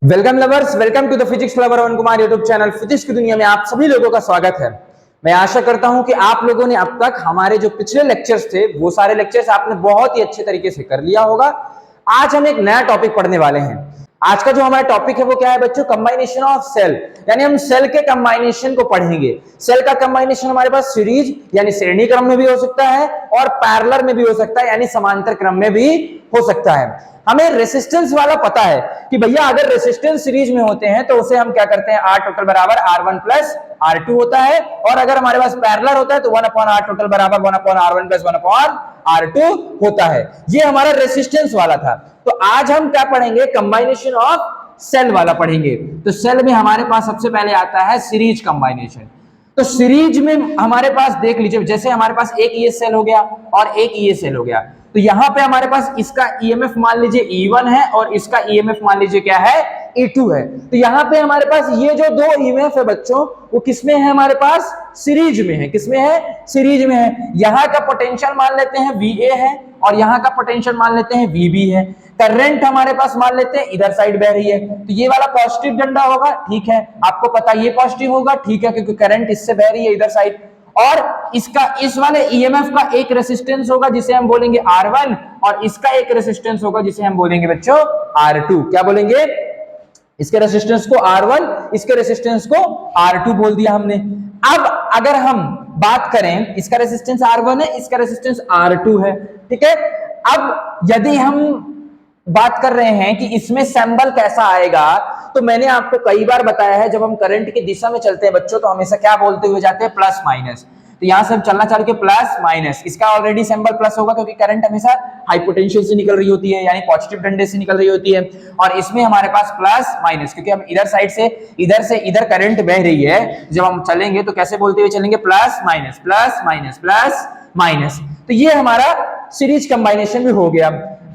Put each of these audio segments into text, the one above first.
Welcome lovers, welcome to the physics lover Arun Kumar YouTube channel. Physics की दुनिया में आप सभी लोगों का स्वागत है। मैं आशा करता हूं कि आप लोगों ने अब तक हमारे जो पिछले लेक्चर्स थे वो सारे लेक्चर्स आपने बहुत ही अच्छे तरीके से कर लिया होगा। आज हम एक नया टॉपिक पढ़ने वाले हैं। आज का जो हमारा टॉपिक है वो क्या है बच्चों? कंबाइनेशन ऑफ सेल, यानी हम सेल के कंबाइनेशन को पढ़ेंगे। सेल का कंबाइनेशन हमारे पास सीरीज यानी श्रेणी क्रम में भी हो सकता है और पैरेलल में भी हो सकता है यानी समांतर क्रम में भी हो सकता है। हमें रेसिस्टेंस वाला पता है कि भैया अगर रेसिस्टेंस सीरीज में होते हैं तो उसे हम क्या करते हैं, R टोटल बराबर R1 प्लस R2 होता है, और अगर हमारे पास पैरेलल होता है तो 1 अपॉन R टोटल बराबर 1 upon R1 plus 1 upon R2 होता है। ये हमारा रेसिस्टेंस वाला था। तो आज हम क्या पढ़ेंगे? कंबाइनेशन ऑफ सेल वाला पढ़ेंगे। तो सेल में हमारे पास सबसे पहले आता है सीरीज कंबाइनेशन। तो सीरीज में हमारे पास देख लीजिए, जैसे हमारे पास एक ये सेल हो गया और एक ये सेल हो गया, तो यहां पे हमारे पास इसका ईएमएफ मान लीजिए E1 है और इसका ईएमएफ मान लीजिए क्या है, E2 है। तो यहां पे हमारे पास ये जो दो ईएमएफ है बच्चों, वो किसमें है? हमारे पास सीरीज में है। किसमें है? सीरीज में है। यहां का पोटेंशियल मान लेते हैं VA है और यहां का पोटेंशियल मान लेते हैं VB है। करंट हमारे पास मान लेते हैं इधर साइड बह रही है, तो ये वाला पॉजिटिव डंडा होगा, ठीक है। आपको पता ये पॉजिटिव होगा, ठीक है, क्योंकि करंट इससे बह रही है इधर साइड। और इसका इस वाले ईएमएफ का एक रेसिस्टेंस होगा जिसे हम बोलेंगे R1, और इसका एक रेसिस्टेंस होगा जिसे हम बोलेंगे बच्चों R2। क्या बोलेंगे? इसके रेसिस्टेंस को R1, इसके रेसिस्टेंस को R2 बोल दिया हमने। अब अगर हम बात करें, इसका रेसिस्टेंस R1 है, इसका रेसिस्टेंस R2 है, ठीक है। अब यदि हम बात कर रहे हैं कि इसमें सिंबल कैसा आएगा, तो मैंने आपको कई बार बताया है, जब हम करंट की दिशा में चलते हैं बच्चों तो हमेशा क्या बोलते हुए जाते हैं? Plus minus. तो यहां से हम चलना चालू के प्लस माइनस, इसका ऑलरेडी सिंबल प्लस होगा क्योंकि करंट हमेशा हाई पोटेंशियल से निकल रही होती है, यानी पॉजिटिव डंडे से निकल रही होती है। और इसमें हमारे पास प्लस माइनस, क्योंकि हम इधर साइड से इधर करंट बह रही है। जब हम चलेंगे तो कैसे बोलते हुए चलेंगे? Plus minus plus minus plus minus. तो ये हमारा सीरीज कंबाइनेशन भी हो गया।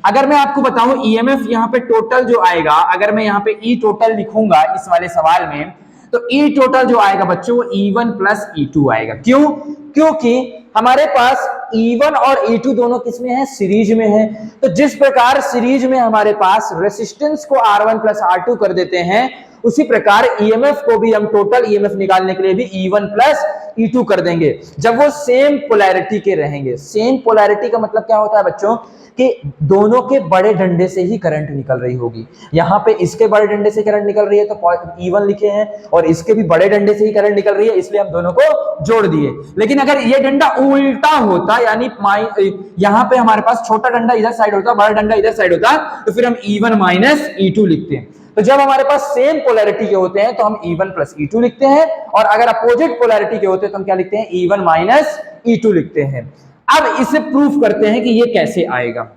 अगर मैं आपको बताऊं ईएमएफ यहाँ पे टोटल जो आएगा, अगर मैं यहाँ पे ई टोटल लिखूंगा इस वाले सवाल में, तो ई टोटल जो आएगा बच्चों वो E1 प्लस E2 आएगा। क्यों? क्योंकि हमारे पास E1 और E2 दोनों किसमें है? सीरीज में है। तो जिस प्रकार सीरीज में हमारे पास रेसिस्टेंस को R1 प्लस R2 कर देते हैं, उसी प्रकार ईएमएफ को भी हम टोटल ईएमएफ निकालने के लिए भी E1 प्लस E2 कर देंगे, जब वो सेम पोलैरिटी के रहेंगे। सेम पोलैरिटी का मतलब क्या होता है बच्चों? कि दोनों के बड़े डंडे से ही करंट निकल रही होगी। यहां पे इसके बड़े डंडे से करंट निकल रही है तो E1 लिखे हैं, और इसके भी बड़े डंडे से ही करंट निकल रही है, इसलिए हम दोनों को जोड़ दिए। लेकिन अगर ये डंडा उल्टा होता, यानी यहां पे हमारे पास छोटा डंडा इधर साइड होता, बड़ा डंडा इधर साइड होता, तो फिर हम E1 माइनस E2 लिखते हैं। तो जब हमारे पास सेम पोलैरिटी के होते हैं तो हम E1 प्लस E2 लिखते हैं, और अगर अपोजिट पोलैरिटी के होते हैं तो हम क्या लिखते हैं? E1 माइनस E2 लिखते हैं। अब इसे प्रूफ करते हैं कि ये कैसे आएगा।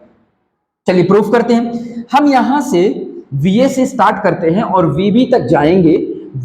चलिए प्रूफ करते हैं। हम यहां से VA से स्टार्ट करते हैं और VB तक जाएंगे।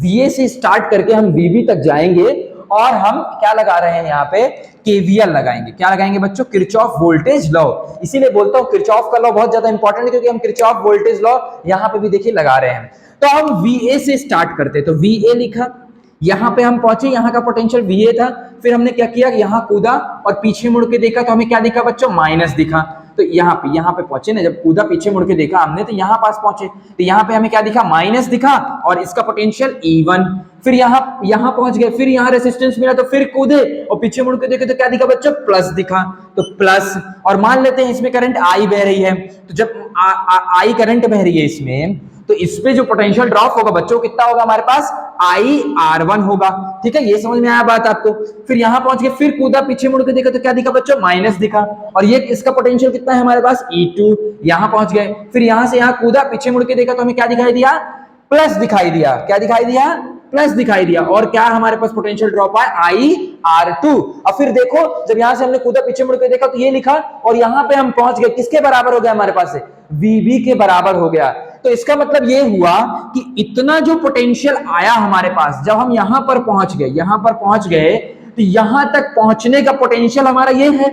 VA से स्टार्ट करके हम VB तक जाएंगे और हम क्या लगा रहे हैं? यहाँ पे KVL लगाएंगे। क्या लगाएंगे बच्चों? Kirchhoff voltage law. इसीलिए बोलता हूं किरचॉफ का लॉ बहुत ज्यादा इंपॉर्टेंट है, क्योंकि हम किरचॉफ वोल्टेज लॉ यहाँ पे भी देखिए लगा रहे हैं। तो हम VA से स्टार्ट करते, तो VA लिखा, यहां पे हम पहुंचे, यहां का पोटेंशियल VA था, फिर हमने क्या किया? यहां कूदा और पीछे मुड़ के देखा तो हमें क्या दिखा बच्चों? माइनस दिखा। तो यहाँ पे पहुंचे ना, जब कूदा पीछे मुड़ के देखा हमने तो यहाँ पास पहुंचे, तो यहाँ पे हमें क्या दिखा? माइनस दिखा, और इसका पोटेंशियल E1। फिर यहाँ पहुंच गए, फिर यहाँ रेसिस्टेंस मिला तो फिर कूदे और पीछे मुड़ के देखे तो क्या दिखा बच्चों? प्लस दिखा। तो प्लस, और मान लेते हैं इसमें करंट I बह रही है, तो जब I करंट बह रही है इसमें, तो इस पे जो पोटेंशियल ड्रॉप होगा बच्चों कितना होगा? हमारे पास IR1 होगा। ठीक है, ये समझ में आया बात आपको? फिर यहां पहुंच के फिर कूदा, पीछे मुड़ के देखा तो क्या दिखा बच्चों? माइनस दिखा। और ये इसका पोटेंशियल कितना है हमारे पास? E2। यहां पहुंच गए, फिर यहां से यहां कूदा, पीछे मुड़ के देखा तो हमें क्या दिखाई दिया? प्लस दिखाई दिया। क्या दिखाई दिया? प्लस दिखाई दिया। और क्या हमारे पास पोटेंशियल ड्रॉप है? IR2। अब फिर देखो, जब यहां से हमने कूदा, पीछे मुड़ के देखा तो ये लिखा, और यहां पे हम पहुंच गए, किसके बराबर हो गया हमारे पास से? VB के बराबर हो गया। तो इसका मतलब ये हुआ कि इतना जो पोटेंशियल आया हमारे पास, जब हम यहां पर पहुंच गए तो यहां तक पहुंचने का पोटेंशियल हमारा ये है।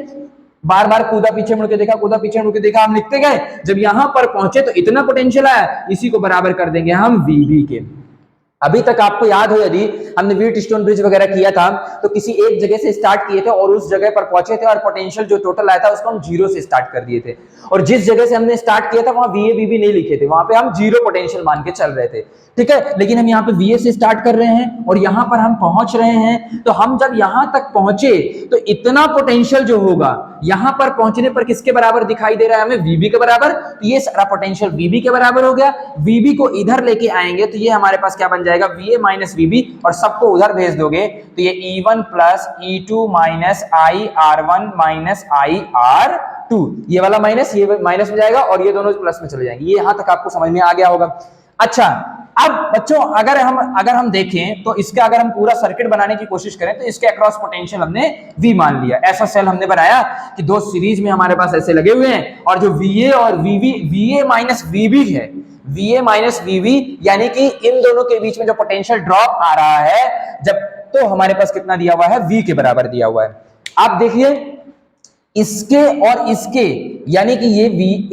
बार बार कूदा, पीछे मुड़ के देखा, कूदा, पीछे मुड़ के देखा, हम लिखते गए, जब यहां पर पहुंचे तो इतना पोटेंशियल आया, इसी को बराबर कर देंगे हम VB के। अभी तक आपको याद हो, यदि हमने व्हीट स्टोन ब्रिज वगैरह किया था तो किसी एक जगह से स्टार्ट किए थे और उस जगह पर पहुंचे थे और पोटेंशियल जो टोटल आया था उसको हम जीरो से स्टार्ट कर दिए थे, और जिस जगह से हमने स्टार्ट किया था वहां वीए बीबी नहीं लिखे थे, वहां पे हम जीरो पोटेंशियल मान के चल रहे थे, ठीक है। लेकिन हम यहाँ पे वीए से स्टार्ट कर रहे हैं और यहाँ पर हम पहुंच रहे हैं, तो हम जब यहाँ तक पहुंचे तो इतना पोटेंशियल जो होगा यहाँ पर पहुंचने पर किसके बराबर दिखाई दे रहा है हमें, वीबी के बराबर। तो ये सारा पोटेंशियल वीबी के बराबर हो गया। वीबी को इधर लेके आएंगे तो ये हमारे पास क्या बन जाएगा, वीए माइनस वीबी, और सबको उधर भेज दोगे तो ये E1 प्लस E2 माइनस आई R1 माइनस आई R2, ये वाला माइनस ये माइनस में जाएगा और ये दोनों प्लस में चले जाएंगे। ये यहां तक आपको समझ में आ गया होगा। अच्छा, अब बच्चों अगर हम देखें तो इसका अगर हम पूरा सर्किट बनाने की कोशिश करें तो इसके अक्रॉस पोटेंशियल हमने V मान लिया। ऐसा सेल हमने बनाया कि दो सीरीज में हमारे पास ऐसे लगे हुए हैं, और जो VA और VB, VA माइनस VB है, VA माइनस VB यानी कि इन दोनों के बीच में जो पोटेंशियल ड्रॉप आ रहा है जब, तो हमारे पास कितना दिया हुआ है, V के बराबर दिया हुआ है। आप देखिए इसके और इसके यानी कि ये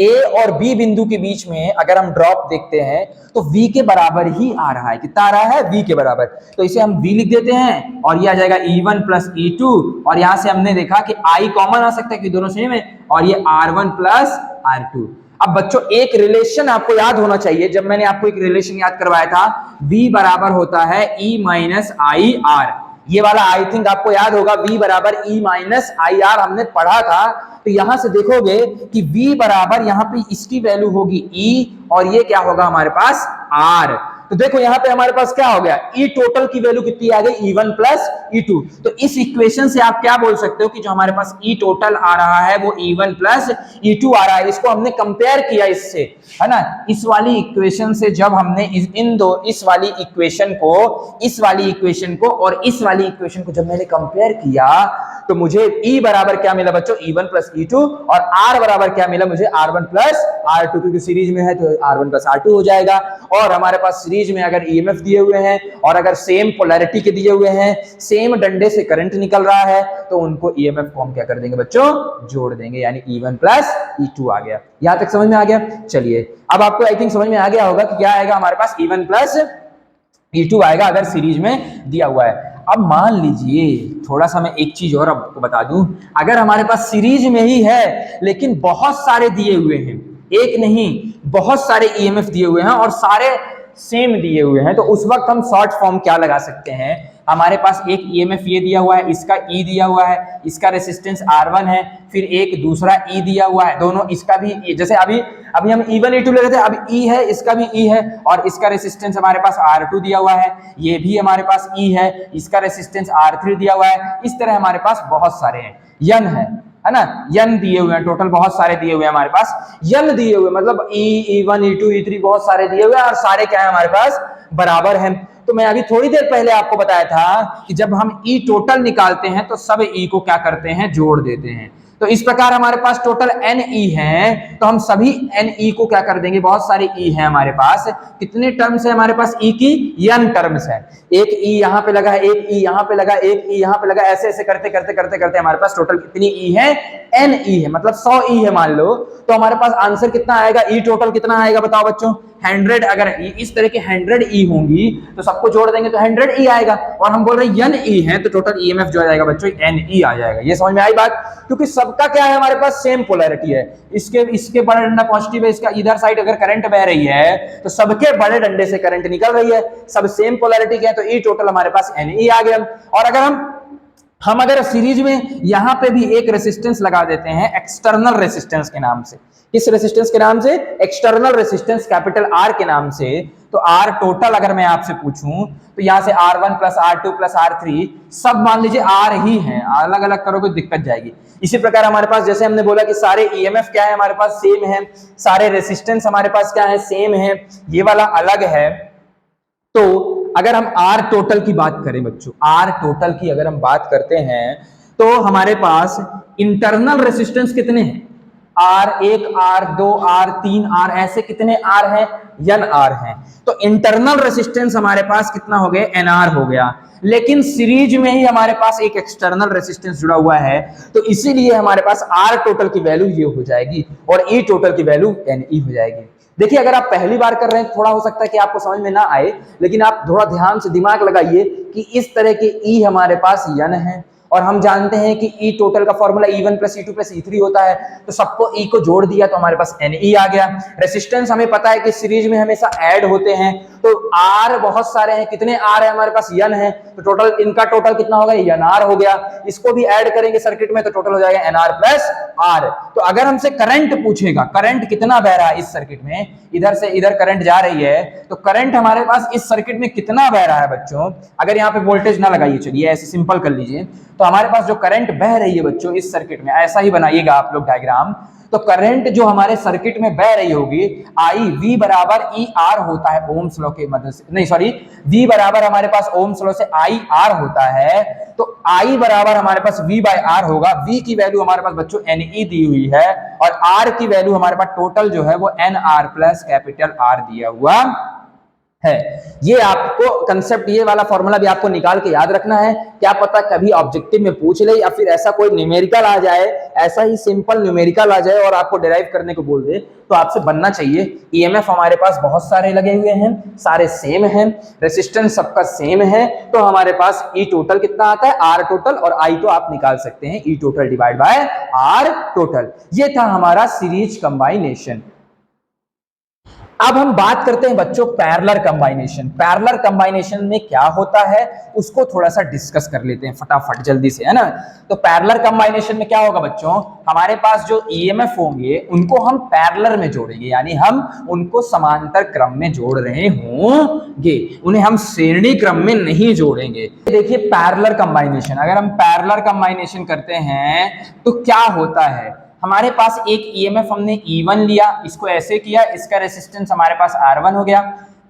A और B बिंदु के बीच में अगर हम ड्रॉप देखते हैं तो V के बराबर ही आ रहा है। कितना आ रहा है, V के बराबर। तो इसे हम V लिख देते हैं और ये आ जाएगा E1 प्लस E2, और यहां से हमने देखा कि I कॉमन आ सकता है कि दोनों सेम है, और ये R1 प्लस R2। अब बच्चों एक रिलेशन आपको याद होना चाहिए, जब मैंने आपको एक रिलेशन याद करवाया था, V बराबर होता है E माइनस आई R, ये वाला आई थिंक आपको याद होगा, V बराबर E माइनस आई R हमने पढ़ा था। तो यहां से देखोगे कि V बराबर यहाँ पे इसकी वैल्यू होगी E और ये क्या होगा हमारे पास R। तो देखो यहाँ पे हमारे पास क्या हो गया, E टोटल की वैल्यू कितनी आ गई, E1 प्लस E2। तो इस इक्वेशन से आप क्या बोल सकते हो कि जो हमारे पास E टोटल आ रहा है वो E1 प्लस E2 आ रहा है। इसको हमने कंपेयर किया इससे, है ना, इस वाली इक्वेशन से। जब हमने इस वाली इक्वेशन को और इस वाली इक्वेशन को जब मैंने कंपेयर किया तो मुझे E बराबर क्या मिला बच्चों, E1 प्लस E2, और R बराबर क्या मिला मुझे, R1 प्लस R2, क्योंकि सीरीज में है तो R1 प्लस R2 हो जाएगा। और हमारे पास सीरीज में अगर EMF दिए हुए हैं और अगर सेम पोलैरिटी के दिए हुए हैं, सेम डंडे से करंट निकल रहा है, तो उनको EMF को हम क्या कर देंगे बच्चों, जोड़ देंगे, यानी E1 प्लस E2 आ गया। यहां तक समझ में आ गया। चलिए अब आपको आई थिंक समझ में आ गया होगा कि क्या आएगा हमारे पास, E1 प्लस E2 आएगा अगर सीरीज में दिया हुआ है। अब मान लीजिए थोड़ा सा मैं एक चीज और आपको बता दूं, अगर हमारे पास सीरीज में ही है लेकिन बहुत सारे दिए हुए हैं, एक नहीं बहुत सारे EMF दिए हुए हैं और सारे सेम दिए हुए हैं, तो उस वक्त हम शॉर्ट फॉर्म क्या लगा सकते हैं, हमारे पास एक EMF ये दिया हुआ है, इसका E दिया हुआ है, इसका रेसिस्टेंस R1 है, फिर एक दूसरा E दिया हुआ है, दोनों इसका भी, जैसे अभी हम E1 E2 ले रहे थे, अब E है, इसका भी E है, और इसका रेसिस्टेंस हमारे पास R2 दिया हुआ है, ये भी हमारे पास E है, इसका रेसिस्टेंस R3 दिया हुआ है। इस तरह हमारे पास बहुत सारे हैं, यन है ना, यन दिए हुए हैं, टोटल बहुत सारे दिए हुए हैं हमारे पास, यन दिए हुए मतलब E1 E2 E3 बहुत सारे दिए हुए हैं, और सारे क्या है हमारे पास, बराबर हैं। तो मैं अभी थोड़ी देर पहले आपको बताया था कि जब हम E टोटल निकालते हैं तो सब E को क्या करते हैं, जोड़ देते हैं। तो इस प्रकार हमारे पास टोटल NE है, तो हम सभी NE को क्या कर देंगे, बहुत सारे E हैं हमारे पास। कितने टर्म्स है हमारे पास E की, n टर्म्स है। एक E यहाँ पे लगा है, एक E यहाँ पे लगा, एक E यहाँ पे लगा, ऐसे ऐसे करते करते करते करते हमारे पास टोटल कितनी E है, NE है, मतलब 100 E है मान लो। तो हमारे पास आंसर कितना आएगा, E टोटल कितना आएगा बताओ बच्चों, 100। अगर इस तरह के 100 E होंगी तो सबको जोड़ देंगे तो 100 E आएगा, और हम बोल रहे हैं n E है तो टोटल EMF जो आ जाएगा बच्चों NE आ जाएगा। ये समझ में आई बात, क्योंकि सबका क्या है हमारे पास, सेम पोलैरिटी है। इसके बड़ा डंडा पॉजिटिव है, इसका इधर साइड अगर करंट बह रही है तो सबके बड़े डंडे से करंट निकल रही है, सब सेम पोलैरिटी के हैं, तो E टोटल हमारे पास NE आ गया। और अगर हम अगर सीरीज में यहां पे भी एक रेसिस्टेंस लगा देते हैं एक्सटर्नल रेसिस्टेंस के नाम से, किस रेसिस्टेंस के नाम से, एक्सटर्नल रेसिस्टेंस कैपिटल R के नाम से, तो R टोटल अगर मैं आपसे पूछूं तो यहां से R1 plus R2 plus R3 सब मान लीजिए R ही हैं, अलग अलग करोगे दिक्कत जाएगी। इसी प्रकार हमारे पास जैसे हमने बोला कि सारे EMF क्या है हमारे पास, सेम है, सारे रेसिस्टेंस हमारे पास क्या है, सेम है, ये वाला अलग है। तो अगर हम R टोटल की बात करें बच्चों, R टोटल की अगर हम बात करते हैं तो हमारे पास इंटरनल रेसिस्टेंस कितने हैं, R1 R2 R3 R, ऐसे कितने R हैं, n R हैं। तो इंटरनल रेसिस्टेंस हमारे पास कितना हो गया, NR हो गया। लेकिन सीरीज में ही हमारे पास एक एक्सटर्नल रेसिस्टेंस जुड़ा हुआ है, तो इसीलिए हमारे पास R टोटल की वैल्यू ये हो जाएगी और E टोटल की वैल्यू NE हो जाएगी। देखिए अगर आप पहली बार कर रहे हैं थोड़ा हो सकता है कि आपको समझ में ना आए, लेकिन आप थोड़ा ध्यान से दिमाग लगाइए कि इस तरह के ई हमारे पास यन है और हम जानते हैं कि ई टोटल का formula E1 plus E2 plus E3 होता है, तो सबको ई को जोड़ दिया तो हमारे पास Ne आ गया। रेसिस्टेंस हमें पता है कि सीरीज में हमेशा ऐड होते हैं, तो आर बहुत सारे हैं, कितने आर है हमारे पास यन है, तो टोटल इनका टोटल कितना होगा यन आर हो गया। इसको भी ऐड करेंगे सर्किट में तो टोटल हो जाएगा एन आर प्लस आर। तो अगर हमसे करंट पूछेगा, करंट कितना बह रहा है इस सर्किट में, इधर से इधर करंट जा रही है, तो करंट हमारे पास इस सर्किट में कितना बह रहा है बच्चों, अगर यहाँ पे वोल्टेज ना लगाइए, चलिए ऐसे सिंपल कर लीजिए, तो हमारे पास जो करंट बह रही है बच्चों इस सर्किट में, ऐसा ही बनाइएगा आप लोग डायग्राम, तो करंट जो हमारे सर्किट में बह रही होगी आई वी बराबर ई आर होता है ओम्स लॉ के मदद से, नहीं सॉरी, वी बराबर हमारे पास ओम्स लॉ से आई आर होता है, तो आई बराबर हमारे पास वी बाय आर होगा। वी की वैल्यू हमारे पास बच्चों एन ई दी हुई है और आर की वैल्यू हमारे पास टोटल जो है वो N R plus capital R दिया हुआ है। ये आपको कंसेप्ट, ये वाला फॉर्मूला भी आपको निकाल के याद रखना है, क्या पता कभी ऑब्जेक्टिव में पूछ ले या फिर ऐसा कोई न्यूमेरिकल आ जाए, ऐसा ही सिंपल न्यूमेरिकल आ जाए और आपको डिराइव करने को बोल दे, तो आपसे बनना चाहिए। ईएमएफ हमारे पास बहुत सारे लगे हुए हैं, सारे सेम हैं, रेसिस्टेंस सबका सेम है, तो हमारे पास ई टोटल कितना आता है आर टोटल, और आई तो आप निकाल सकते हैं E total divide by R total. ये था हमारा सीरीज कंबाइनेशन। अब हम बात करते हैं बच्चों पैरेलल कंबाइनेशन। पैरेलल कंबाइनेशन में क्या होता है उसको थोड़ा सा डिस्कस कर लेते हैं फटाफट जल्दी से, है ना। तो पैरेलल कंबाइनेशन में क्या होगा बच्चों, हमारे पास जो ईएमएफ होंगे उनको हम पैरेलल में जोड़ेंगे, यानी हम उनको समांतर क्रम में जोड़ रहे होंगे, उन्हें हम श्रेणी क्रम में नहीं जोड़ेंगे। देखिए पैरेलल कंबाइनेशन, अगर हम पैरेलल कंबाइनेशन करते हैं तो क्या होता है, हमारे पास एक ईएमएफ हमने E1 लिया, इसको ऐसे किया, इसका रेसिस्टेंस हमारे पास R1 हो गया,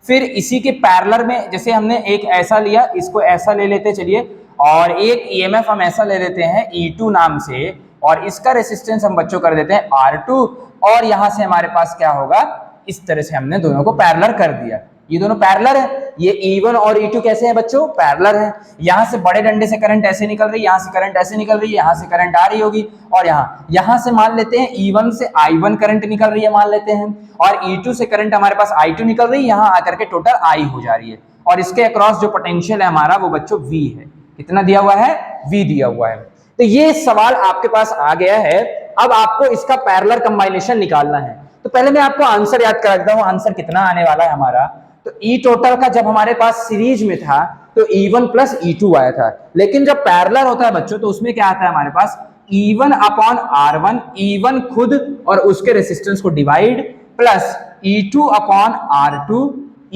फिर इसी के पैरेलल में जैसे हमने एक ऐसा लिया, इसको ऐसा ले लेते चलिए, और एक ईएमएफ हम ऐसा ले लेते हैं E2 नाम से, और इसका रेसिस्टेंस हम बच्चों कर देते हैं R2, और यहां से हमारे पास क्या होगा, इस तरह से हमने दोनों को पैरेलल कर दिया। ये दोनों पैरेलल है, ये E1 और E2 कैसे हैं बच्चों, पैरेलल है। यहां से बड़े डंडे से करंट ऐसे निकल रही है, यहां से करंट ऐसे निकल रही है, यहां से करंट आ रही होगी, और यहां से मान लेते हैं E1 से I1 करंट निकल रही है मान लेते हैं, और E2 से करंट हमारे पास I2 निकल रही है, यहां आकर के टोटल I हो जा रही है, और इसके अक्रॉस जो पोटेंशियल है हमारा वो बच्चों V है। कितना दिया हुआ है, V दिया हुआ है। तो ये सवाल आपके पास आ गया है, अब आपको इसका पैरेलल कंबाइनेशन निकालना है। तो पहले मैं आपको आंसर याद करा देता हूं, आंसर कितना आने वाला है हमारा। तो ई टोटल का जब हमारे पास सीरीज में था तो E1 प्लस E2 आया था, लेकिन जब पैरेलल होता है बच्चों तो उसमें क्या आता है हमारे पास E1 अपॉन R1, E1 खुद और उसके रेसिस्टेंस को divide, plus E2 upon R2,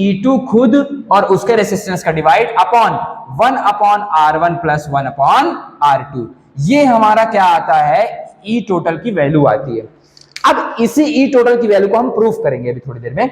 E2 खुद और उसके रेसिस्टेंस का divide, upon 1 upon R1 plus 1 upon R2। ये हमारा क्या आता है, ई टोटल की वैल्यू आती है। अब इसी ई टोटल की वैल्यू को हम प्रूफ करेंगे अभी थोड़ी देर में,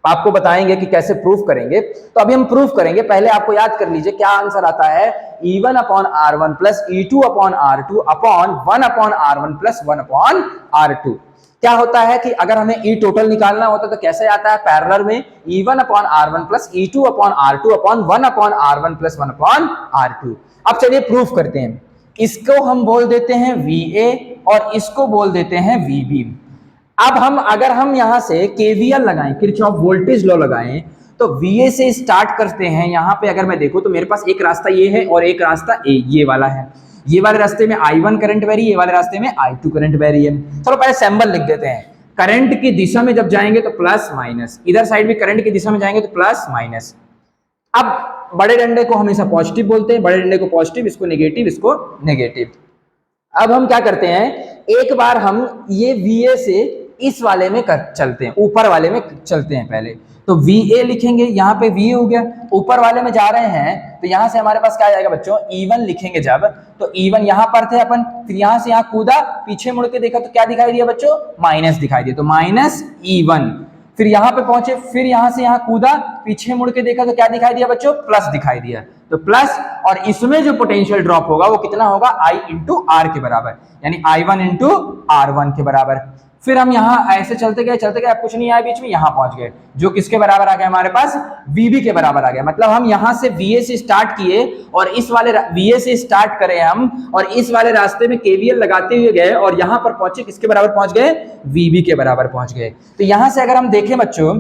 आपको बताएंगे कि कैसे प्रूफ करेंगे। तो अभी हम प्रूफ करेंगे, पहले आपको याद कर लीजिए क्या आंसर आता है, E1 upon R1 plus E2 upon R2 upon 1 upon R1 plus 1 upon R2। क्या होता है कि अगर हमें ई टोटल निकालना होता तो कैसे आता है, पैरेलल में E1 upon R1 plus E2 upon R2 upon 1 upon R1 plus 1 upon R2। अब चलिए प्रूफ करते हैं, इसको हम बोल देते हैं VA और इसको बोल देते हैं VB। अब अगर हम यहां से केवीएल लगाएं, किरचॉफ वोल्टेज लॉ लगाएं, तो VA से स्टार्ट करते हैं। यहां पे अगर मैं देखूं तो मेरे पास एक रास्ता ये है और एक रास्ता ये वाला है। ये वाले रास्ते में I1 करंट बह रही है, ये वाले रास्ते में I2 करंट बह रही है। चलो पहले सिंबल लिख देते हैं। करंट की दिशा में जब जाएंगे तो प्लस माइनस, इधर साइड में करंट की दिशा में जाएंगे तो प्लस माइनस। अब बड़े डंडे को हमेशा पॉजिटिव बोलते हैं, बड़े डंडे को पॉजिटिव, इसको नेगेटिव, इसको नेगेटिव। अब हम क्या करते हैं, एक बार हम ये VA से इस वाले में चलते हैं, ऊपर वाले में चलते हैं पहले। तो VA लिखेंगे, यहाँ पे VA हो गया, ऊपर वाले में जा रहे हैं तो यहाँ से हमारे पास क्या आ जाएगा बच्चों, E1 लिखेंगे जब, तो E1 यहाँ पर थे अपन, फिर यहाँ से यहाँ कूदा, पीछे मुड़ के देखा तो क्या दिखाई दिया बच्चों, माइनस दिखाई दिया, तो माइनस E1। फिर यहाँ पे पहुंचे, फिर यहाँ से यहाँ कूदा, पीछे मुड़ के देखा तो क्या दिखाई दिया बच्चों, प्लस दिखाई दिया, तो प्लस, और इसमें जो पोटेंशियल ड्रॉप होगा वो कितना होगा, I इंटू आर के बराबर, यानी I1 इंटू R1 के बराबर। फिर हम यहाँ ऐसे चलते गए, अब कुछ नहीं आया बीच में, यहाँ पहुंच गए, जो किसके बराबर आ गया हमारे पास, VB के बराबर आ गया। मतलब हम यहाँ से VA से स्टार्ट किए और इस वाले VA से स्टार्ट करें हम, और इस वाले रास्ते में KVL लगाते हुए गए और यहाँ पर पहुंचे, किसके बराबर पहुंच गए, VB के बराबर पहुंच गए। तो यहाँ से अगर हम देखें बच्चों,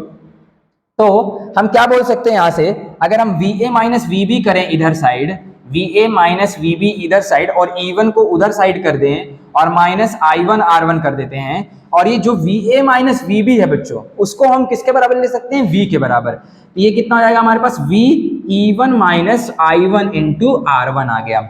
तो हम क्या बोल सकते हैं, यहां से अगर हम VA माइनस VB करें इधर साइड, VA माइनस VB इधर साइड, और E1 को उधर साइड कर दें और माइनस I1 R1 कर देते हैं, और ये जो VA माइनस VB है बच्चों, उसको हम किसके बराबर ले सकते हैं, V के बराबर। तो ये कितना आ जाएगा हमारे पास, V E1 minus I1 into R1 आ गया।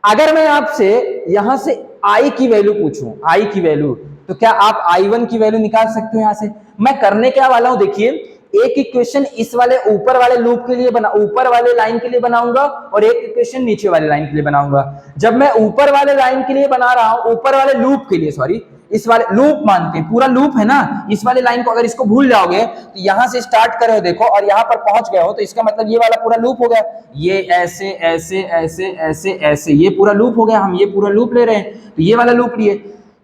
अगर मैं आपसे यहां से I की वैल्यू पूछूं, I की वैल्यू, तो क्या आप I1 की वैल्यू निकाल सकते हो यहां से? मैं करने क्या वाला हूं, देखिए, एक इक्वेशन इस वाले ऊपर वाले लूप के लिए ऊपर वाले लाइन के लिए बनाऊंगा और एक इक्वेशन नीचे वाले लाइन के लिए बनाऊंगा। जब मैं ऊपर वाले लाइन के लिए बना रहा हूं, ऊपर वाले लूप के लिए, सॉरी, इस वाले लूप मानते हैं, पूरा लूप है ना, इस वाले लाइन को अगर इसको भूल जाओगे तो यहां से स्टार्ट करे हो देखो और यहां पर पहुंच गए हो, तो इसका मतलब ये वाला पूरा लूप हो गया, ये ऐसे ऐसे ऐसे ऐसे ऐसे, ये पूरा लूप हो गया, हम ये पूरा लूप ले रहे हैं, तो ये वाला लूप लिए,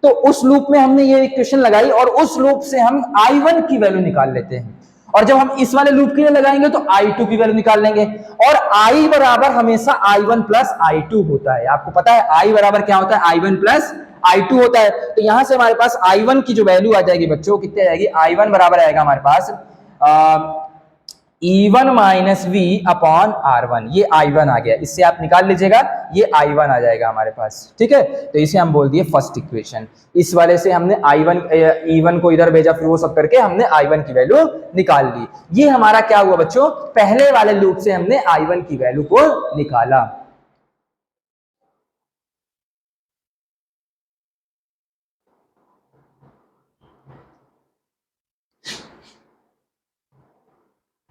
तो उस लूप में हमने ये इक्वेशन लगाई और उस लूप से हम I1 की वैल्यू निकाल लेते हैं, और जब हम इस वाले लूप के लिए लगाएंगे तो I2 की वैल्यू निकाल लेंगे, और I बराबर हमेशा I1 प्लस I2 होता है। आपको पता है I बराबर क्या होता है, I1 प्लस I2 होता है। तो यहां से हमारे पास I1 की जो वैल्यू आ जाएगी बच्चों, कितनी आ जाएगी, I1 बराबर आएगा हमारे पास E1 minus V upon R1, ये I1 आ गया, इससे आप निकाल लीजिएगा, ये I1 आ जाएगा हमारे पास, ठीक है। तो इसे हम बोल दिए फर्स्ट इक्वेशन। इस वाले से हमने E1 को इधर भेजा, फिर वो सब करके हमने I1 की वैल्यू निकाल ली। ये हमारा क्या हुआ बच्चों, पहले वाले लूप से हमने I1 की वैल्यू को निकाला।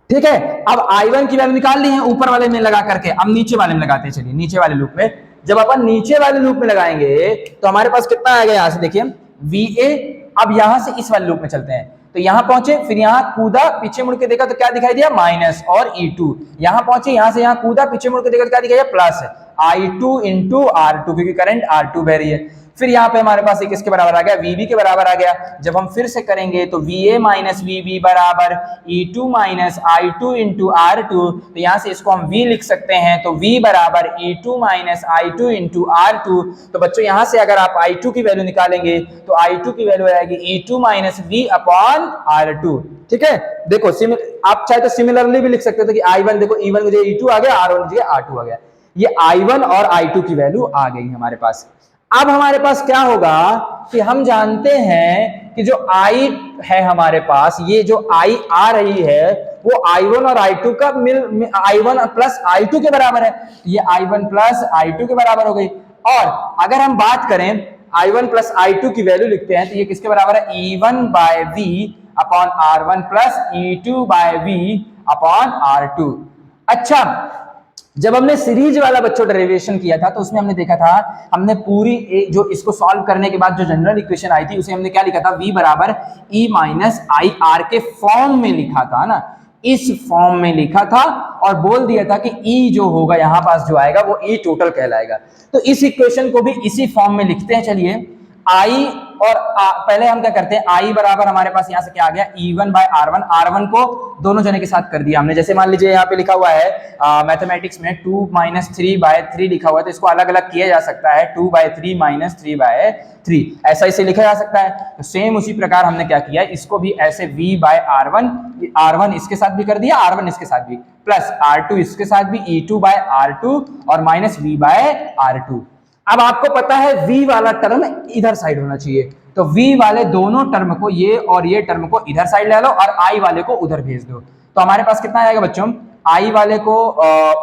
ठीक है, अब I1 की वैल्यू निकाल ली है ऊपर वाले में लगा करके, अब नीचे वाले में लगाते हैं। चलिए नीचे वाले लूप में, जब अपन नीचे वाले लूप में लगाएंगे तो हमारे पास कितना आएगा, यहां से देखिए VA। अब यहां से इस वाले लूप में चलते हैं, तो यहां पहुंचे, फिर यहां कूदा, पीछे मुड़ के देखा तो क्या दिखाई दिया, माइनस, और E2 यहां पहुंचे, यहां से यहां कूदा, पीछे मुड़ के देखा तो क्या दिखाई दिया, प्लस I2 इंटू R2, क्योंकि करंट R2 बह रही है। फिर यहाँ पे हमारे पास एक किसके बराबर आ गया, VB के बराबर आ गया। जब हम फिर से करेंगे तो VA माइनस VB बराबर E2 minus I2 into R2, तो यहाँ से इसको हम V लिख सकते हैं, तो V बराबर E2 minus I2 into R2। तो बच्चों यहाँ से अगर आप I2 की वैल्यू निकालेंगे तो I2 की वैल्यू आएगी E2 minus V upon R2, ठीक है। देखो आप चाहे तो सिमिलरली भी लिख सकते थे कि I1, देखो E1 की जगह E2 आ गया, R1 की जगह R2 आ गया, ये I1 और I2 की वैल्यू आ गई हमारे पास। अब हमारे पास क्या होगा कि हम जानते हैं कि जो I है हमारे पास, ये जो I आ रही है वो I1 और I2 का I1 प्लस I2 के बराबर है, ये I1 प्लस I2 के बराबर हो गई। और अगर हम बात करें I1 प्लस I2 की वैल्यू लिखते हैं तो ये किसके बराबर है, E1 by V upon R1 plus E2 by V upon R2। अच्छा, जब हमने सीरीज वाला बच्चों डेरिवेशन किया था तो उसमें हमने देखा था, हमने पूरी जो इसको सॉल्व करने के बाद जो जनरल इक्वेशन आई थी उसे हमने क्या लिखा था, V बराबर E माइनस आई आर के फॉर्म में लिखा था ना, इस फॉर्म में लिखा था, और बोल दिया था कि E जो होगा यहां पास जो आएगा वो E टोटल कहलाएगा। तो इस इक्वेशन को भी इसी फॉर्म में लिखते हैं। चलिए I और पहले हम क्या करते हैं, I बराबर हमारे पास यहां से क्या आ गया, E1 बाय R1, R1 को दोनों जने के साथ कर दिया हमने। जैसे मान लीजिए यहाँ पे लिखा हुआ है मैथमेटिक्स में 2 माइनस 3 बाय 3 लिखा हुआ है, तो इसको अलग अलग किया जा सकता है, 2 बाय 3 माइनस 3 बाय 3, ऐसा इसे लिखा जा सकता है। तो सेम उसी प्रकार हमने क्या किया, इसको भी ऐसे V बाय R1, R1 इसके साथ भी कर दिया, R1 इसके साथ भी, प्लस R2 इसके साथ भी, E2 बाय R2 और माइनस V बाय R2। अब आपको पता है V वाला टर्म इधर साइड होना चाहिए, तो V वाले दोनों टर्म को, ये और ये टर्म को इधर साइड ले लो और I वाले को उधर भेज दो, तो हमारे पास कितना आएगा बच्चों, I वाले को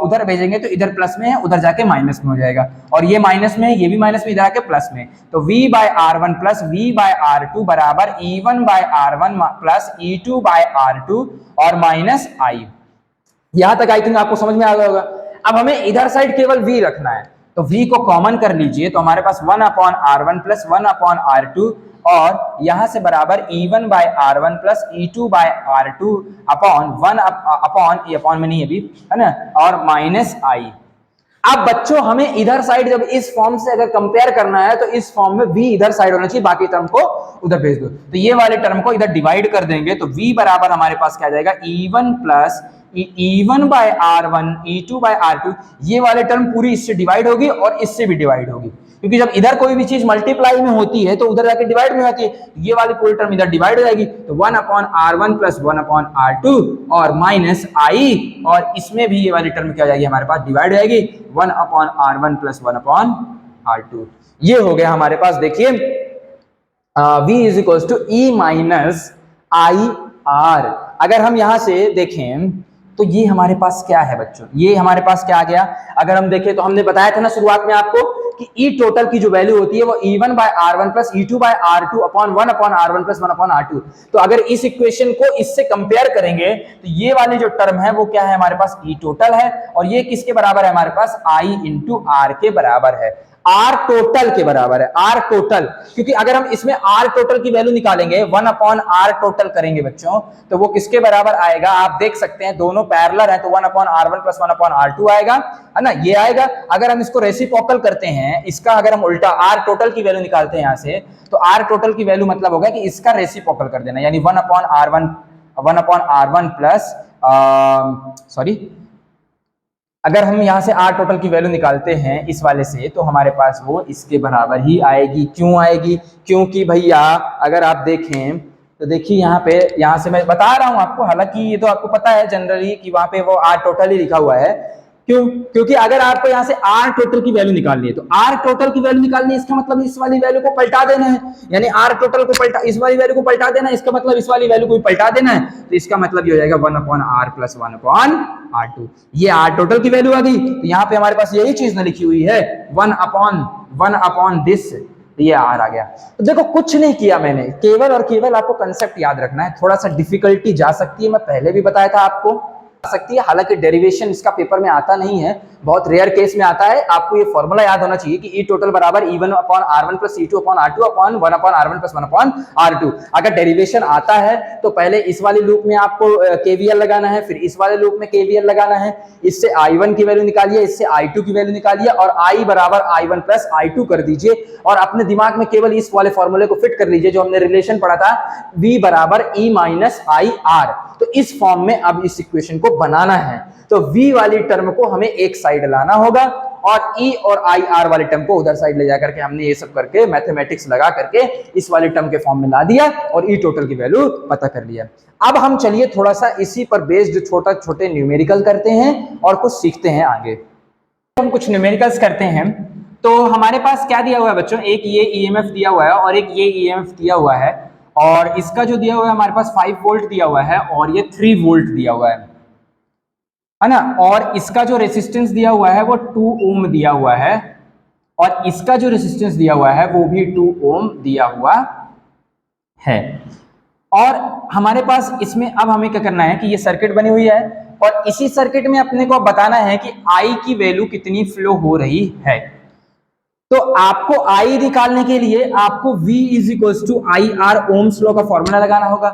उधर भेजेंगे तो इधर प्लस में है, उधर जाके माइनस में हो जाएगा, और ये माइनस में है, ये भी माइनस में, इधर आके प्लस में। तो V by R1 plus V by R2 बराबर E1 by R1 plus E2 by R2 और माइनस I। यहां तक आई थिंक आपको समझ में आ गया होगा। अब हमें इधर साइड केवल V रखना है, तो V को कॉमन कर लीजिए, तो हमारे पास 1 upon R1 plus 1 upon R2, और यहां से बराबर E1 by R1 plus E2 by R2 upon 1 upon, ये अपॉन में नहीं है अभी, है ना, और माइनस I। अब बच्चों हमें इधर साइड जब इस फॉर्म से अगर कंपेयर करना है तो इस फॉर्म में v इधर साइड होना चाहिए, बाकी टर्म को उधर भेज दो। तो ये वाले टर्म को इधर डिवाइड कर देंगे तो v बराबर हमारे पास क्या आ जाएगा, e1 plus e1 by r1 e2 by r2। ये वाले टर्म पूरी इससे डिवाइड होगी और इससे भी डिवाइड होगी, क्योंकि जब इधर कोई भी चीज मल्टीप्लाई में होती है तो उधर जाके डिवाइड में होती है। ये वाली पूरी टर्म इधर डिवाइड हो जाएगी तो 1/r1 प्लस 1/r2 और माइनस आई, और इसमें भी ये वाली टर्म क्या हो जाएगी हमारे पास, डिवाइड हो जाएगी 1/r1 प्लस 1/r2। ये हो गया हमारे पास, देखिए v is equal to e minus I R. अगर हम यहां से देखें तो ये हमारे पास क्या है बच्चों, ये हमारे पास क्या आ गया, अगर हम देखें तो हमने बताया था ना शुरुआत में आपको कि ई टोटल की जो वैल्यू होती है वो E1 by R1 plus E2 by R2 upon 1/R1 plus 1/R2। तो अगर इस इक्वेशन को इससे कंपेयर करेंगे तो ये वाली जो टर्म है वो क्या है हमारे पास, ई टोटल है, और ये किसके बराबर है हमारे पास, I इंटू आर के बराबर है, आर टोटल के बराबर है, आर टोटल। क्योंकि अगर हम इसमें आर टोटल की वैल्यू निकालेंगे 1/R टोटल करेंगे बच्चों तो वो किसके बराबर आएगा, आप देख सकते हैं दोनों पैरेलल है तो 1/R1 प्लस 1/R2 आएगा, है ना, ये आएगा। अगर हम इसको रेसिप्रोकल करते हैं, इसका अगर हम उल्टा आर टोटल की वैल्यू निकालते हैं यहां से, तो आर टोटल की वैल्यू मतलब होगा कि इसका रेसिप्रोकल कर देना, यानी 1/R1 प्लस अगर हम यहां से आर टोटल की वैल्यू निकालते हैं इस वाले से तो हमारे पास वो इसके बराबर ही आएगी। क्यों आएगी, क्योंकि भैया अगर आप देखें तो देखिए यहाँ से मैं बता रहा हूं आपको, हालांकि ये तो आपको पता है जनरली कि वहां पे वो आर टोटल ही लिखा हुआ है। क्यों, क्योंकि अगर आपको यहाँ से आर टोटल की वैल्यू निकालनी है तो आर टोटल की वैल्यू निकालनी है, इसका मतलब इस वाली वैल्यू को पलटा देना है, यानी आर टोटल को पलटा, इस वाली वैल्यू को पलटा देना है, इसका मतलब इस वाली वैल्यू को पलटा देना है, तो इसका मतलब ये हो जाएगा 1/R प्लस 1/R2। ये आर टोटल की वैल्यू आ गई। तो यहाँ पे हमारे पास यही चीज ना लिखी हुई है 1/1 दिस, ये आर आ गया। तो देखो कुछ नहीं किया मैंने, केवल और केवल आपको कंसेप्ट याद रखना है। थोड़ा सा डिफिकल्टी जा सकती है, मैं पहले भी बताया था आपको सकती है, हालांकि डेरिवेशन इसका पेपर में आता नहीं है, बहुत रेयर केस में आता है। आपको ये फॉर्मूला याद होना चाहिए कि ई टोटल बराबर E1/R1 plus E2 upon R2 upon 1/R1 plus 1/R2। अगर डेरिवेशन आता है तो पहले इस वाले लूप में आपको केवीएल लगाना है, फिर इस वाले लूप में केवीएल लगाना है, इससे I1 की वैल्यू निकालिए, इससे I2 की वैल्यू निकालिए और I बराबर I1 प्लस I2 कर दीजिए, और अपने दिमाग में केवल इस वाले फॉर्मूले को फिट कर लीजिए जो हमने रिलेशन पढ़ा था, V बराबर E माइनस आई आर। तो इस फॉर्म में अब इस इक्वेशन को बनाना है, तो V वाली टर्म को हमें एक साइड लाना होगा और E और आई आर वाले टर्म को उधर साइड ले जाकर के हमने ये सब करके मैथमेटिक्स लगा करके इस वाले टर्म के फॉर्म में ला दिया और E टोटल की वैल्यू पता कर लिया। अब हम चलिए थोड़ा सा इसी पर बेस्ड छोटे न्यूमेरिकल करते हैं और कुछ सीखते हैं आगे। हम कुछ न्यूमेरिकल्स करते हैं तो हमारे पास क्या दिया हुआ है बच्चों, एक ये EMF दिया हुआ है और एक ये EMF दिया हुआ है, और इसका जो दिया हुआ है हमारे पास 5 वोल्ट दिया हुआ है और ये 3 वोल्ट दिया हुआ है ना, और इसका जो रेसिस्टेंस दिया हुआ है वो 2 ओम दिया हुआ है, और इसका जो रेसिस्टेंस दिया हुआ है वो भी 2 ओम दिया हुआ है। और हमारे पास इसमें अब हमें क्या करना है कि ये सर्किट बनी हुई है और इसी सर्किट में अपने को बताना है कि I की वैल्यू कितनी फ्लो हो रही है। तो आपको I निकालने के लिए आपको V is equal to I R Ohm's law का फॉर्मूला लगाना होगा।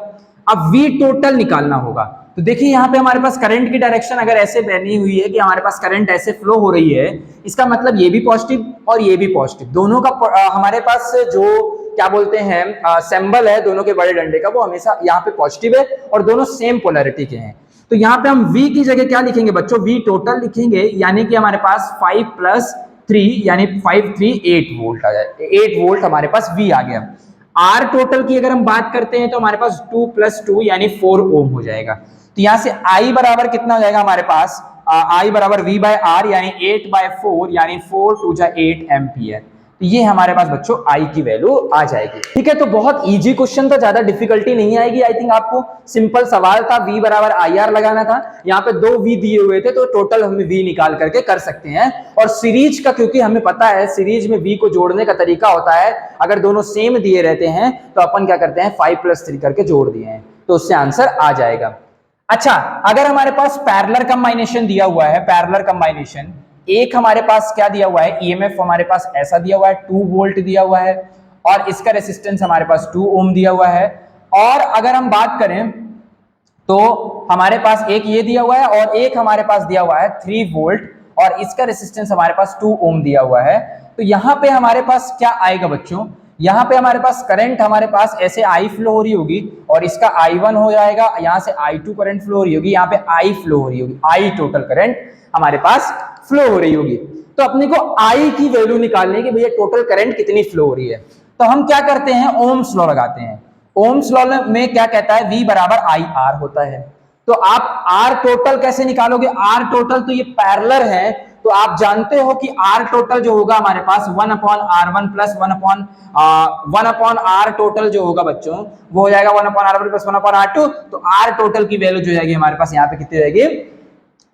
अब V टोटल निकालना होगा। तो देखिए यहाँ पे हमारे पास करंट की डायरेक्शन अगर ऐसे बनी हुई है कि हमारे पास करंट ऐसे फ्लो हो रही है, इसका मतलब ये भी पॉजिटिव और ये भी पॉजिटिव, दोनों का हमारे पास जो क्या बोलते हैं सिंबल है दोनों के बड़े डंडे का, वो हमेशा यहाँ पे पॉजिटिव है और दोनों सेम पोलैरिटी के हैं। तो यहाँ पे हम V की जगह क्या लिखेंगे बच्चों, V टोटल लिखेंगे, यानी कि हमारे पास 5 प्लस 3 यानी 5 3 8 वोल्ट आ जाए, 8 वोल्ट हमारे पास V आ गया। R टोटल की अगर हम बात करते हैं तो हमारे पास 2 प्लस 2 यानी 4 ओम हो जाएगा। तो यहां से I बराबर कितना हो जाएगा हमारे पास, I बराबर V बाय आर यानी 8/4 यानी 4 2 जा 8 एम्पियर। तो ये हमारे पास बच्चों I की वैल्यू आ जाएगी। ठीक है, तो बहुत इजी क्वेश्चन था, ज्यादा डिफिकल्टी नहीं आएगी। आई थिंक आपको सिंपल सवाल था, V बराबर आई आर लगाना था। यहाँ पे 2 V दिए हुए थे तो टोटल हम V निकाल करके कर सकते हैं। और सीरीज का क्योंकि हमें पता है सीरीज में V को जोड़ने का तरीका होता है, अगर दोनों सेम दिए रहते हैं तो अपन क्या करते हैं 5 + 3 करके जोड़ दिए हैं, तो उससे आंसर आ जाएगा। अच्छा, अगर हमारे पास पैरेलल कंबाइनेशन दिया हुआ है, पैरेलल कंबाइनेशन, एक हमारे पास क्या दिया हुआ है, ईएमएफ हमारे पास ऐसा दिया हुआ है 2 वोल्ट दिया हुआ है और इसका रेसिस्टेंस हमारे पास 2 ओम दिया हुआ है, और अगर हम बात करें तो हमारे पास एक ये दिया हुआ है और एक हमारे पास दिया हुआ है 3 वोल्ट और इसका रेसिस्टेंस हमारे पास 2 ओम दिया हुआ है। तो यहाँ पे हमारे पास क्या आएगा बच्चों, यहाँ पे हमारे पास करंट हमारे पास ऐसे I फ्लो हो रही होगी और इसका I1 हो जाएगा, यहाँ से I2 करंट फ्लो हो रही होगी, यहाँ पे I फ्लो हो रही होगी, I टोटल करंट हमारे पास फ्लो हो रही होगी। तो अपने को I की वैल्यू निकालनी है कि भैया टोटल करंट कितनी फ्लो हो रही है। तो हम क्या करते हैं, ओम्स लॉ लगाते हैं। ओम्स लॉ में क्या कहता है, V बराबर IR होता है। तो आप R टोटल कैसे निकालोगे, R टोटल तो ये पैरेलल है, तो आप जानते हो कि R टोटल जो होगा हमारे पास 1/R1 प्लस 1/R टोटल जो होगा बच्चों वो हो जाएगा 1/R1 प्लस 1/R2। तो R टोटल की वैल्यू जो जाएगी हमारे पास यहाँ पे कितनी जाएगी,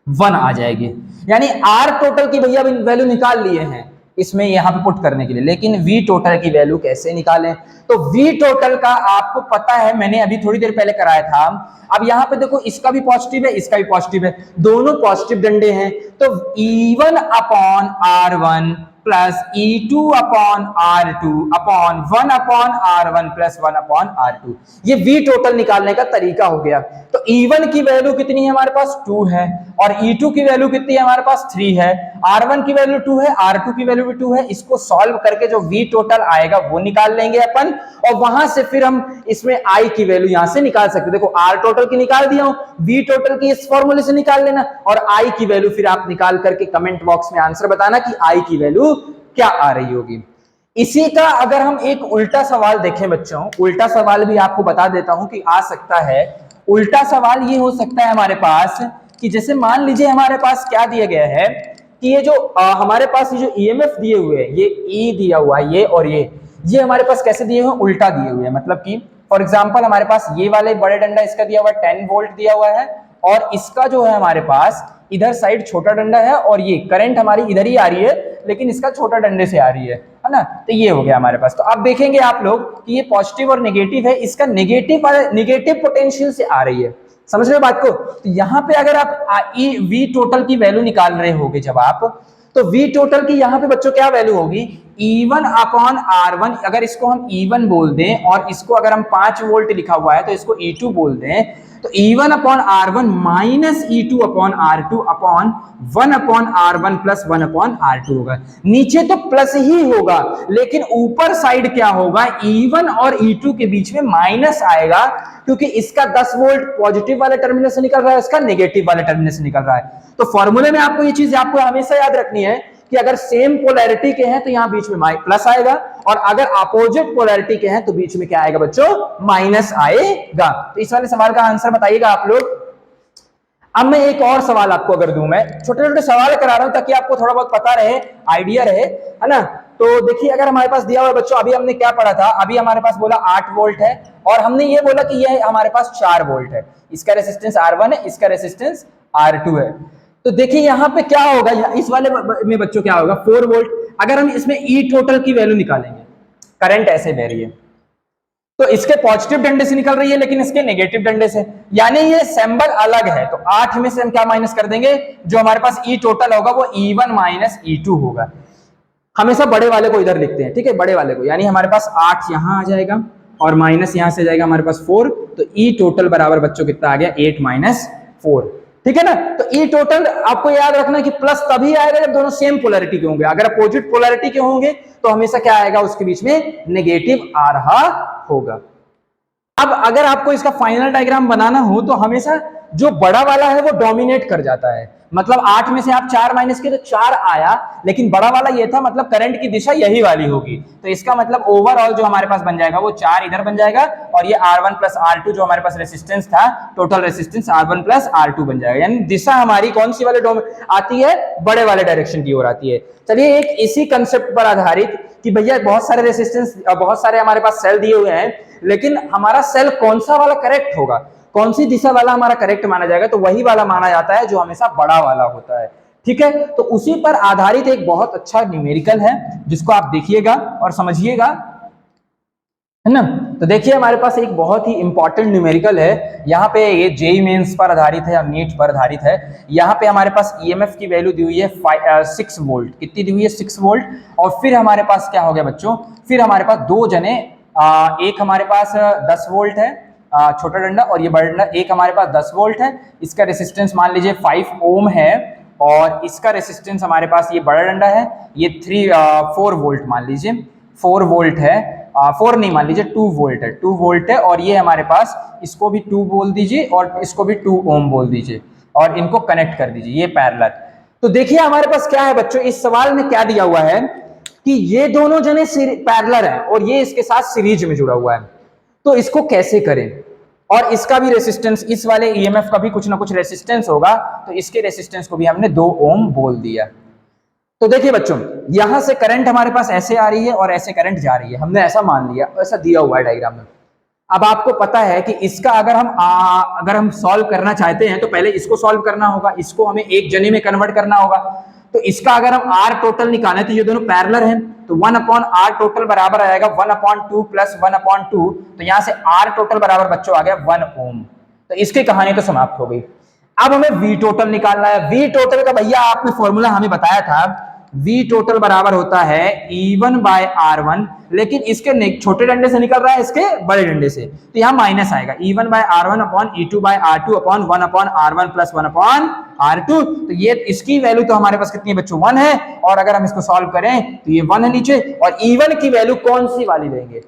1 आ जाएगी। यानी R टोटल की भैया वैल्यू निकाल लिए हैं इसमें यहाँ पे पुट करने के लिए, लेकिन V टोटल की वैल्यू कैसे निकालें। तो V टोटल का आपको पता है, मैंने अभी थोड़ी देर पहले कराया था। अब यहाँ पे देखो इसका भी पॉजिटिव है, इसका भी पॉजिटिव है, दोनों पॉजिटिव डंडे हैं। तो E1/R1 plus E2/R2 upon 1/R1 plus 1/R2, ये V टोटल निकालने का तरीका हो गया। तो E1 की वैल्यू कितनी है हमारे पास, 2 है, और E2 की वैल्यू कितनी है हमारे पास, 3 है। R1 की वैल्यू 2 है, R2 की वैल्यू भी 2 है। इसको सॉल्व करके जो V टोटल आएगा वो निकाल लेंगे अपन, और वहां से फिर हम इसमें I की वैल्यू यहां से निकाल सकते। देखो R टोटल की निकाल दिया हूं, V टोटल की इस फॉर्मूले से निकाल लेना, और I की वैल्यू फिर आप निकाल करके कमेंट बॉक्स में आंसर बताना कि I की वैल्यू क्या आ रही होगी। इसी का अगर हम एक उल्टा सवाल देखें बच्चों, उल्टा सवाल भी आपको बता देता हूं कि आ सकता है। उल्टा सवाल ये हो सकता है हमारे पास कि जैसे मान लीजिए हमारे पास क्या दिया गया है कि ये जो हमारे पास ये जो EMF दिए हुए हैं, ये E दिया हुआ है, ये और ये हमारे पास कैसे दिए हुए हैं, उल्टा दिए हुए हैं। मतलब कि फॉर एग्जांपल हमारे पास ये वाले बड़े डंडा इसका दिया हुआ है 10 वोल्ट दिया हुआ है, और इसका जो है हमारे पास इधर साइड छोटा डंडा है, और ये करंट हमारी इधर ही आ रही है लेकिन इसका छोटा डंडे से आ रही है ना। तो ये हो गया हमारे पास। तो अब देखेंगे आप लोग कि ये पॉजिटिव और नेगेटिव है, इसका नेगेटिव पोटेंशियल से आ रही है, समझ रहे हो बात को। तो यहाँ पे अगर आप V टोटल की वैल्यू निकाल रहे होगे जब आप, तो V टोटल की यहाँ पे बच्चों क्या वैल्यू होगी, E1/R1। अगर इसको हम E1 बोल दें और इसको अगर हम 5 वोल्ट लिखा हुआ है तो इसको E2 बोल दें, तो E1/R1 minus E2/R2 upon 1/R1 plus 1/R2 होगा। नीचे तो प्लस ही होगा लेकिन ऊपर साइड क्या होगा, E1 और E2 के बीच में माइनस आएगा, क्योंकि इसका 10 वोल्ट पॉजिटिव वाले टर्मिनल से निकल रहा है, इसका नेगेटिव वाले टर्मिनल से निकल रहा है। तो फॉर्मूले में आपको ये चीज आपको हमेशा याद रखनी है कि अगर सेम पोलैरिटी के हैं तो यहां बीच में प्लस आएगा, और अगर अपोजिट पोलैरिटी के हैं तो बीच में क्या आएगा बच्चों, माइनस आएगा। तो इस वाले सवाल का आंसर बताइएगा आप लोग। अब मैं एक और सवाल आपको अगर दूं, मैं छोटे छोटे सवाल करा रहा हूं ताकि आपको थोड़ा बहुत पता रहे, आइडिया रहे, है ना। तो देखिए अगर हमारे पास दिया हुआ बच्चों, अभी हमने क्या पढ़ा था, अभी हमारे पास बोला 8 वोल्ट है, और हमने ये बोला कि ये हमारे पास 4 वोल्ट है, इसका रेसिस्टेंस R1 है, इसका रेसिस्टेंस R2 है। तो देखिए यहाँ पे क्या होगा, इस वाले में बच्चों क्या होगा, 4 वोल्ट। अगर हम इसमें E टोटल की वैल्यू निकालेंगे, करंट ऐसे बह रही है तो इसके पॉजिटिव डंडे से निकल रही है लेकिन इसके नेगेटिव डंडे से, यानी ये सिंबल अलग है। तो 8 में से हम क्या माइनस कर देंगे, जो हमारे पास E टोटल होगा वो E1 माइनस E2 होगा। हमेशा बड़े वाले को इधर लिखते हैं, ठीक है, बड़े वाले को, यानी हमारे पास 8 यहां आ जाएगा और माइनस यहां से जाएगा हमारे पास 4। तो E टोटल बराबर बच्चों कितना आ गया, 8 माइनस 4, ठीक है ना। तो E टोटल आपको याद रखना कि प्लस तभी आएगा जब दोनों सेम पोलैरिटी के होंगे। अगर अपोजिट पोलैरिटी के होंगे तो हमेशा क्या आएगा, उसके बीच में नेगेटिव आ रहा होगा। अब अगर आपको इसका फाइनल डायग्राम बनाना हो तो हमेशा जो बड़ा वाला है वो डोमिनेट कर जाता है। मतलब 8 में से आप 4 माइनस किए तो 4 आया, लेकिन बड़ा वाला ये था, मतलब करंट की दिशा यही वाली होगी। तो इसका मतलब ओवरऑल जो हमारे पास बन जाएगा वो 4 इधर बन जाएगा, और ये R1 प्लस R2 जो हमारे पास रेसिस्टेंस था, total resistance R1 plus R2 बन जाएगा। यानी दिशा हमारी कौन सी वाले आती है, बड़े वाले डायरेक्शन की ओर आती है। चलिए एक इसी कंसेप्ट पर आधारित कि भैया बहुत सारे रेसिस्टेंस, बहुत सारे हमारे पास सेल दिए हुए हैं, लेकिन हमारा सेल कौन सा वाला करेक्ट होगा, कौन सी दिशा वाला हमारा करेक्ट माना जाएगा, तो वही वाला माना जाता है जो हमेशा बड़ा वाला होता है, ठीक है। तो उसी पर आधारित एक बहुत अच्छा न्यूमेरिकल है जिसको आप देखिएगा और समझिएगा, है ना। तो देखिए हमारे पास एक बहुत ही इंपॉर्टेंट न्यूमेरिकल है, यहाँ पे ये जेईई मेंस पर आधारित है या नीट पर आधारित है। यहाँ पे हमारे पास ईएमएफ की वैल्यू दी हुई है 6 वोल्ट, कितनी दी हुई है, 6 वोल्ट। और फिर हमारे पास क्या हो गया बच्चों, फिर हमारे पास दो जने, एक हमारे पास 10 वोल्ट है छोटा डंडा, और ये बड़ा डंडा, एक हमारे पास 10 वोल्ट है, इसका रेसिस्टेंस मान लीजिए 5 ओम है, और इसका रेसिस्टेंस हमारे पास ये बड़ा डंडा है, ये 4 वोल्ट मान लीजिए, 4 वोल्ट है, 4 नहीं मान लीजिए 2 वोल्ट है, 2 वोल्ट है। और ये हमारे पास, इसको भी 2 बोल दीजिए और इसको भी 2 ओम बोल दीजिए और इनको कनेक्ट कर दीजिए, ये पैरेलल। तो देखिए हमारे पास क्या है बच्चों, इस सवाल में क्या दिया हुआ है कि ये दोनों जने पैरेलल हैं और ये इसके साथ सीरीज में जुड़ा हुआ है, तो इसको कैसे करें। और इसका भी रेसिस्टेंस, इस वाले ईएमएफ का भी कुछ ना कुछ रेसिस्टेंस होगा, तो इसके रेसिस्टेंस को भी हमने 2 ओम बोल दिया। तो देखिए बच्चों, यहां से करंट हमारे पास ऐसे आ रही है और ऐसे करंट जा रही है, हमने ऐसा मान लिया, ऐसा दिया हुआ है डायग्राम में। अब आपको पता है कि इसका अगर हम सॉल्व करना चाहते हैं तो पहले इसको सॉल्व करना होगा, इसको हमें एक जने में कन्वर्ट करना होगा। तो इसका अगर हम आर टोटल निकालें तो ये दोनों पैरेलल हैं, तो 1/r टोटल बराबर आएगा 1/2 प्लस 1/2। तो यहां से आर टोटल बराबर बच्चों आ गया 1 ओम। तो इसकी कहानी तो समाप्त हो गई। अब हमें वी टोटल निकालना है। वी टोटल का भैया आपने फॉर्मूला हमें बताया था, वी टोटल बराबर होता है E1/R1, लेकिन इसके छोटे डंडे से निकल रहा है इसके बड़े डंडे से, तो यहां माइनस आएगा E1/R1 upon E2/R2 upon 1/R1 plus 1/R2। तो ये इसकी वैल्यू तो हमारे पास कितनी है बच्चों, 1 है। और अगर हम इसको सॉल्व करें तो ये 1 है नीचे, और E1 की वैल्यू कौन सी वाली लेंगे,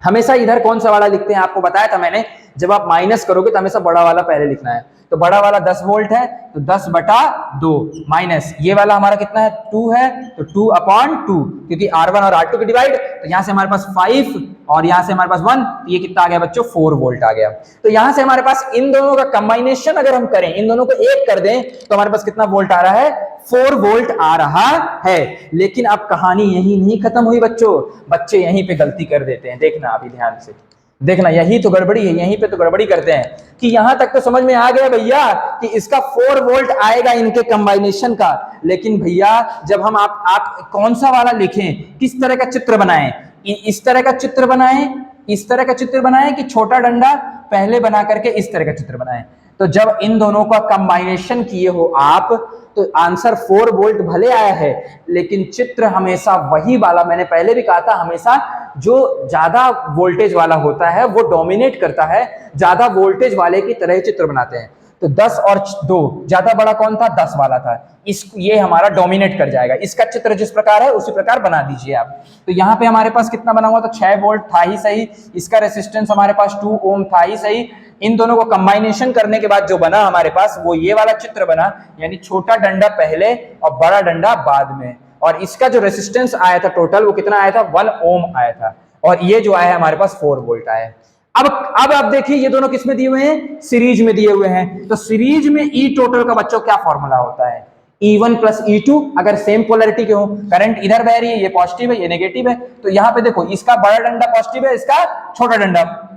हमेशा इधर कौन सा वाला लिखते हैं, आपको बताया था मैंने, जब आप माइनस करोगे तो हमेशा बड़ा वाला पहले लिखना है। तो बड़ा वाला 10 वोल्ट है, तो 10/2 माइनस ये वाला हमारा कितना है, 2 है, तो 2/2, क्योंकि R1 और R2 की डिवाइड, तो यहां से हमारे पास 5 और यहां से हमारे पास 1, तो ये कितना आ गया बच्चों, 4 वोल्ट आ गया। तो यहां से हमारे पास इन दोनों का कंबाइनेशन अगर हम करें, इन दोनों को एक कर दें, तो हमारे पास कितना वोल्ट आ रहा है, 4 वोल्ट आ रहा है। लेकिन अब कहानी यही नहीं खत्म हुई बच्चों, बच्चे यहीं पे गलती कर देते हैं, देखना अभी ध्यान से देखना, यही तो गड़बड़ी है, यहीं पे तो गड़बड़ी करते हैं कि यहां तक तो समझ में आ गया भैया कि इसका 4 वोल्ट आएगा इनके कंबाइनेशन का। लेकिन भैया जब हम आप कौन सा वाला लिखें, किस तरह का चित्र बनाएं, इस तरह का चित्र बनाएं, इस तरह का चित्र बनाएं, कि छोटा डंडा पहले बना करके इस तरह का चित्र बनाएं। तो जब इन दोनों का कंबाइनेशन किए हो आप, तो आंसर 4 वोल्ट भले आया है, लेकिन चित्र हमेशा वही वाला, मैंने पहले भी कहा था, हमेशा जो ज्यादा वोल्टेज वाला होता है वो डोमिनेट करता है, ज्यादा वोल्टेज वाले की तरह चित्र बनाते हैं। तो 10 और 2 ज्यादा बड़ा कौन था, 10 वाला था, ये हमारा डोमिनेट कर जाएगा। इसका चित्र जिस प्रकार है उसी प्रकार बना दीजिए आप। तो यहाँ पे हमारे पास कितना बना हुआ था, 6 वोल्ट था ही सही, इसका रेसिस्टेंस हमारे पास 2 ओम था ही सही। इन दोनों को कंबाइनेशन करने के बाद जो बना हमारे पास, वो ये वाला चित्र बना, यानी छोटा डंडा पहले और बड़ा डंडा बाद में। और इसका जो रेसिस्टेंस आया था टोटल, वो कितना आया था, 1 ओम आया था, और ये जो आया है हमारे पास 4 वोल्ट आया है। अब आप देखिए ये दोनों किसमें दिए हुए हैं, सीरीज में दिए हुए हैं। तो सीरीज में ई टोटल का बच्चों क्या फॉर्मूला होता है, E1 प्लस E2, अगर सेम पोलैरिटी के हो, करंट इधर बह रही है, ये पॉजिटिव है ये नेगेटिव है, तो यहां पे देखो इसका बड़ा डंडा पॉजिटिव है, इसका छोटा डंडा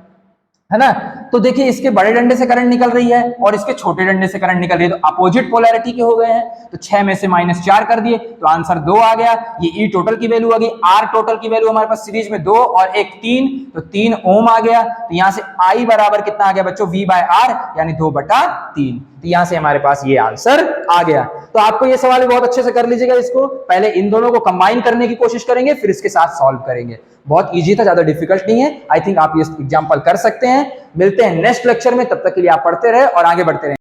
है ना। तो देखिए इसके बड़े डंडे से करंट निकल रही है और इसके छोटे डंडे से करंट निकल रही है, तो अपोजिट पोलैरिटी के हो गए हैं। तो 6 में से -4 कर दिए तो आंसर 2 आ गया। ये ई टोटल की वैल्यू आ गई। आर टोटल की वैल्यू हमारे पास सीरीज में 2 और 1 3, तो 3 ओम आ गया। तो यहां से आई बराबर कितना आ गया बच्चों, V/R, यानी 2/3। तो यहां से हमारे पास ये आंसर आ गया। तो आपको ये सवाल भी बहुत अच्छे से कर लीजिएगा। इसको पहले इन दोनों को कंबाइन करने की कोशिश करेंगे, फिर इसके साथ सॉल्व करेंगे। बहुत इजी था, ज्यादा डिफिकल्ट नहीं है। आई थिंक आप ये एग्जांपल कर सकते हैं। मिलते हैं नेक्स्ट लेक्चर में, तब तक के लिए आप पढ़ते रहे और आगे बढ़ते रहे।